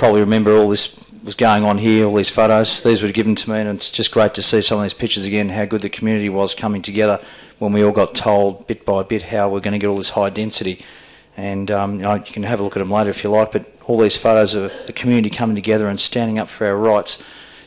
probably remember all this was going on here, all these photos. These were given to me, and it's just great to see some of these pictures again, how good the community was coming together when we all got told bit by bit how we're going to get all this high density. And you can have a look at them later if you like, but all these photos of the community coming together and standing up for our rights.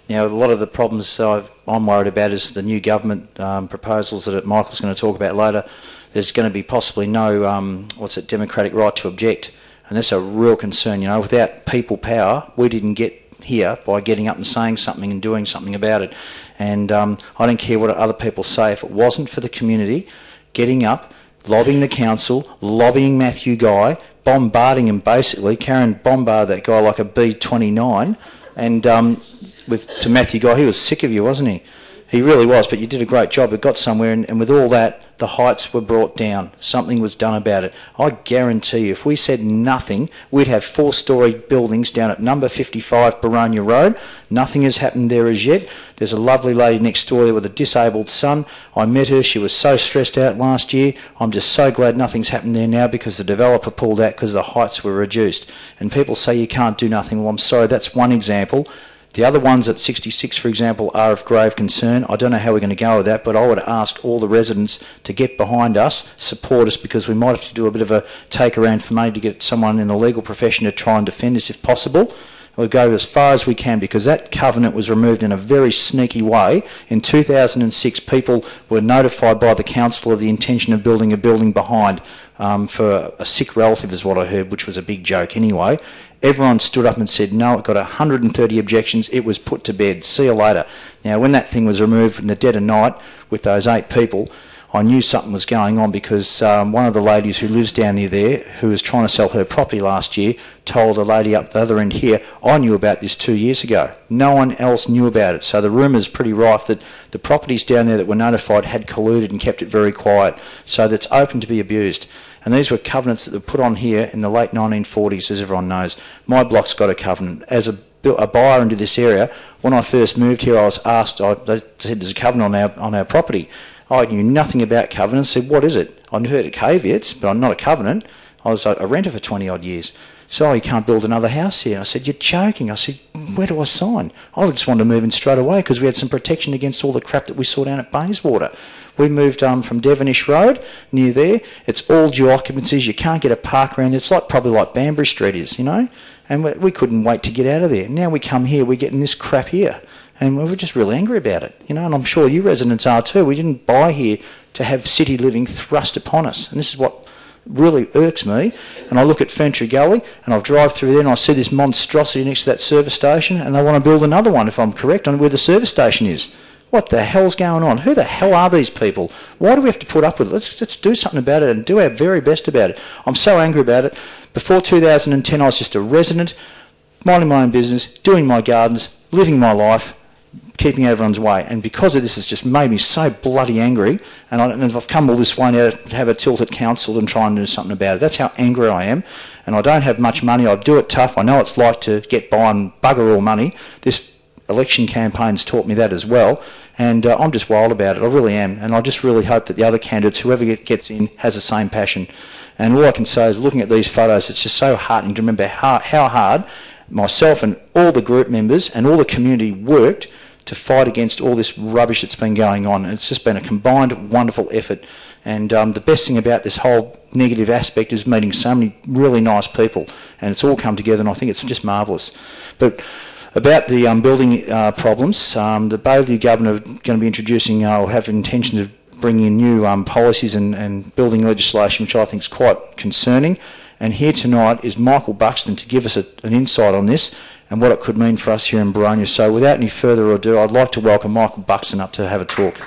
Now, a lot of the problems I'm worried about is the new government proposals that Michael's going to talk about later. There's going to be possibly no, democratic right to object. And that's a real concern. Without people power, we didn't get here by getting up and saying something and doing something about it. And I don't care what other people say. If it wasn't for the community getting up, lobbying the council, lobbying Matthew Guy, bombarding him basically, Karen bombarded that guy like a B-29, and to Matthew Guy, he was sick of you, wasn't he? He really was, but you did a great job. It got somewhere, and with all that, the heights were brought down. Something was done about it. I guarantee you, if we said nothing, we'd have 4-storey buildings down at number 55 Boronia Road. Nothing has happened there as yet. There's a lovely lady next door there with a disabled son. I met her. She was so stressed out last year. I'm just so glad nothing's happened there now because the developer pulled out because the heights were reduced. And people say you can't do nothing. Well, I'm sorry, that's one example. The other ones at 66, for example, are of grave concern. I don't know how we're going to go with that, but I would ask all the residents to get behind us, support us, because we might have to do a bit of a take around for money to get someone in the legal profession to try and defend us if possible. We'll go as far as we can because that covenant was removed in a very sneaky way. In 2006, people were notified by the council of the intention of building a building behind for a sick relative is what I heard, which was a big joke anyway. Everyone stood up and said, no, it got 130 objections. It was put to bed. See you later. Now, when that thing was removed in the dead of night with those 8 people, I knew something was going on because one of the ladies who lives down near there, who was trying to sell her property last year, told a lady up the other end here, I knew about this 2 years ago. No one else knew about it. So the rumour's pretty rife that the properties down there that were notified had colluded and kept it very quiet. So that's open to be abused. And these were covenants that were put on here in the late 1940s, as everyone knows. My block's got a covenant. As a buyer into this area, when I first moved here, I was asked, they said there's a covenant on our property. I knew nothing about covenants. I said, what is it? I'd heard of caveats, but I'm not a covenant. I was a renter for 20-odd years. So you can't build another house here. And I said, you're joking. I said, where do I sign? I just wanted to move in straight away because we had some protection against all the crap that we saw down at Bayswater. We moved from Devonish Road, near there. It's all due occupancies. You can't get a park around. It's probably like Banbury Street is, And we couldn't wait to get out of there. Now we come here, we're getting this crap here. And we're just really angry about it, and I'm sure you residents are too. We didn't buy here to have city living thrust upon us. And this is what really irks me. And I look at Ferntree Gully and I drive through there and I see this monstrosity next to that service station and they want to build another one, if I'm correct, on where the service station is. What the hell's going on? Who the hell are these people? Why do we have to put up with it? Let's do something about it and do our very best about it. I'm so angry about it. Before 2010, I was just a resident, minding my own business, doing my gardens, living my life, keeping everyone's way. And because of this, it's just made me so bloody angry. And I've come all this way now to have a tilt at council and try and do something about it. That's how angry I am. And I don't have much money. I do it tough. I know it's like to get by and bugger all money. This election campaign's taught me that as well. And I'm just wild about it. I really am. And I just really hope that the other candidates, whoever gets in, has the same passion. And all I can say is, looking at these photos, it's just so heartening to remember how hard myself and all the group members and all the community worked to fight against all this rubbish that's been going on. And it's just been a combined wonderful effort. And the best thing about this whole negative aspect is meeting so many really nice people. And it's all come together, and I think it's just marvellous. But about the building problems, the Bayview government are going to be introducing, or have intention of bringing in new policies and building legislation, which I think is quite concerning. And here tonight is Michael Buxton to give us an insight on this and what it could mean for us here in Boronia. So without any further ado, I'd like to welcome Michael Buxton up to have a talk.